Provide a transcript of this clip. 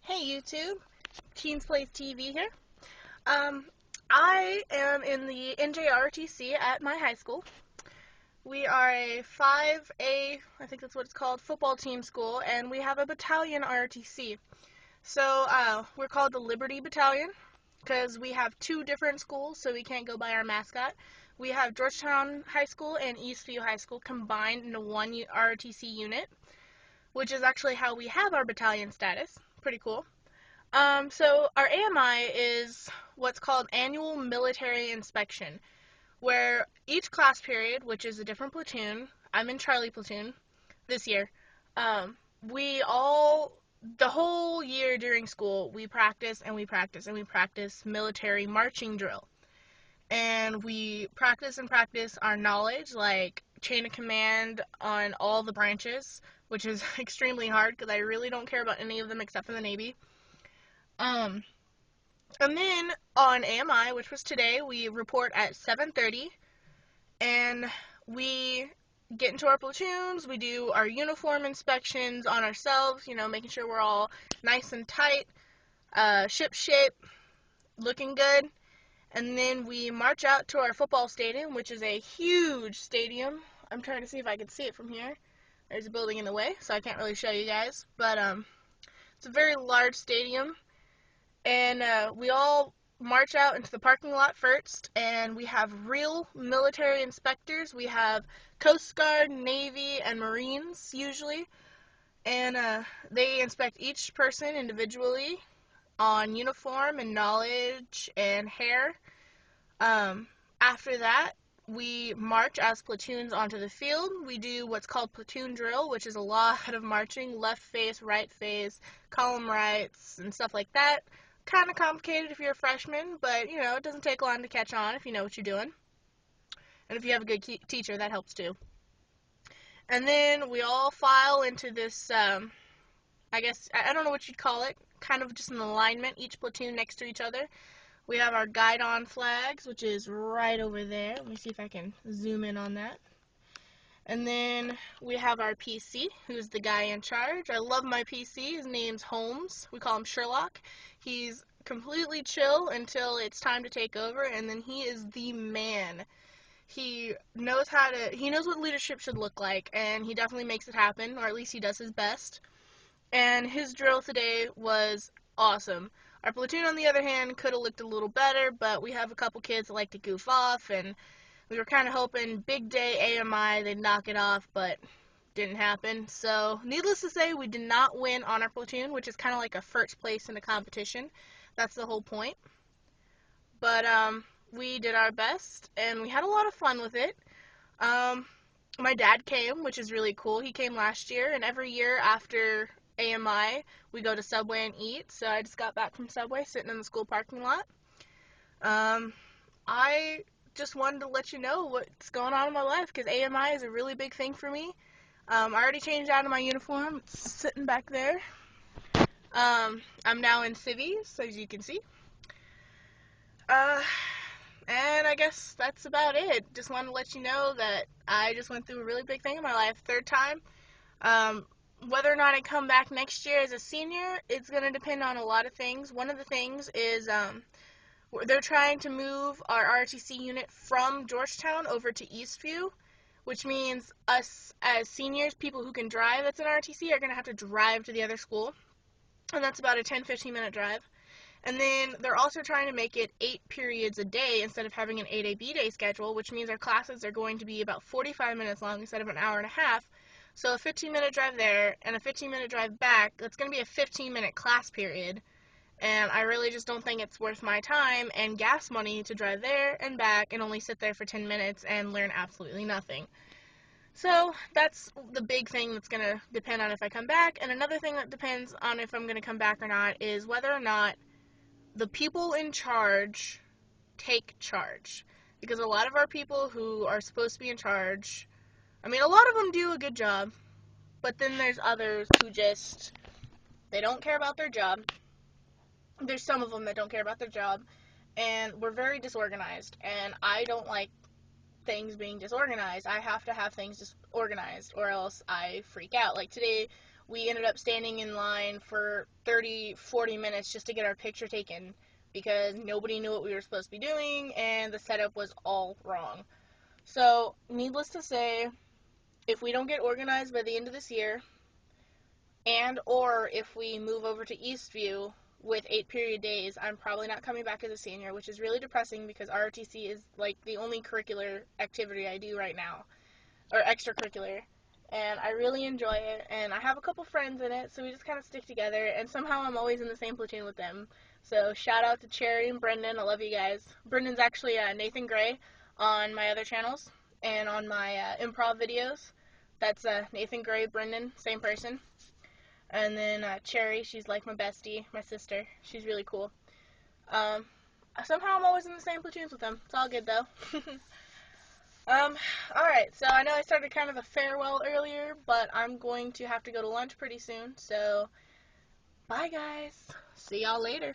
Hey YouTube, Teens Plays TV here. Um, I am in the NJROTC at my high school. We are a 5A, I think that's what it's called, football team school, and we have a battalion ROTC. So we're called the Liberty Battalion because we have two different schools, so we can't go by our mascot. We have Georgetown High School and Eastview High School combined into one ROTC unit, which is actually how we have our battalion status. Pretty cool. So our AMI is what's called annual military inspection, where each class period, which is a different platoon, I'm in Charlie platoon this year, we all, the whole year during school, we practice and we practice and we practice military marching drill. And we practice and practice our knowledge, like chain of command on all the branches, which is extremely hard because I really don't care about any of them except for the Navy. Um, And then on AMI, which was today, we report at 7:30, and we get into our platoons, we do our uniform inspections on ourselves, making sure we're all nice and tight, ship shape, looking good, and then we march out to our football stadium, which is a huge stadium. I'm trying to see if I can see it from here. There's a building in the way, so I can't really show you guys, but it's a very large stadium. And we all march out into the parking lot first, and we have real military inspectors. We have Coast Guard, Navy, and Marines usually, and they inspect each person individually on uniform and knowledge and hair. After that, we march as platoons onto the field. We do what's called platoon drill, which is a lot of marching, left face, right face, column rights, and stuff like that. Kind of complicated if you're a freshman, but it doesn't take long to catch on if you know what you're doing. And if you have a good teacher, that helps too. And then we all file into this, I guess, I don't know what you'd call it, kind of just an alignment, each platoon next to each other. We have our guidon flags, which is right over there. Let me see if I can zoom in on that. And then we have our PC, who's the guy in charge. I love my PC. His name's Holmes. We call him Sherlock. He's completely chill until it's time to take over, and then he is the man. He knows what leadership should look like, and he definitely makes it happen, or at least he does his best. And his drill today was awesome. Our platoon, on the other hand, could have looked a little better, but we have a couple kids that like to goof off, and we were kind of hoping big day AMI, they'd knock it off, but didn't happen. So, needless to say, we did not win on our platoon, which is kind of like a first place in a competition. That's the whole point. But, we did our best, and we had a lot of fun with it. My dad came, which is really cool. He came last year, and every year after AMI, we go to Subway and eat. So I just got back from Subway, sitting in the school parking lot. I just wanted to let you know what's going on in my life, because AMI is a really big thing for me. I already changed out of my uniform. It's sitting back there. I'm now in civvies, as you can see. And I guess that's about it. Just wanted to let you know that I just went through a really big thing in my life. Third time. Whether or not I come back next year as a senior, it's going to depend on a lot of things. One of the things is they're trying to move our ROTC unit from Georgetown over to Eastview, which means us as seniors, people who can drive that's in ROTC, are going to have to drive to the other school. And that's about a 10-15 minute drive. And then they're also trying to make it 8 periods a day instead of having an 8A B-day schedule, which means our classes are going to be about 45 minutes long instead of an hour and a half. So a 15-minute drive there and a 15-minute drive back, that's going to be a 15-minute class period. And I really just don't think it's worth my time and gas money to drive there and back and only sit there for 10 minutes and learn absolutely nothing. So that's the big thing that's going to depend on if I come back. And another thing that depends on if I'm going to come back or not is whether or not the people in charge take charge. Because a lot of our people who are supposed to be in charge, a lot of them do a good job, but then there's others who they don't care about their job. There's some of them that don't care about their job, and we're very disorganized, and I don't like things being disorganized. I have to have things just organized, or else I freak out. Like today, we ended up standing in line for 30, 40 minutes just to get our picture taken because nobody knew what we were supposed to be doing and the setup was all wrong. So, needless to say, if we don't get organized by the end of this year, and or if we move over to Eastview with 8 period days, I'm probably not coming back as a senior, which is really depressing because ROTC is like the only curricular activity I do right now, or extracurricular, and I really enjoy it, and I have a couple friends in it, so we just kind of stick together, and somehow I'm always in the same platoon with them. So shout out to Cherry and Brendan, I love you guys. Brendan's actually Nathan Gray on my other channels, and on my improv videos, that's Nathan Gray, Brendan, same person. And then Cherry, she's like my bestie, my sister. She's really cool. Um, Somehow I'm always in the same platoons with them. It's all good though. Alright, so I know I started kind of a farewell earlier, but I'm going to have to go to lunch pretty soon, so bye guys. See y'all later.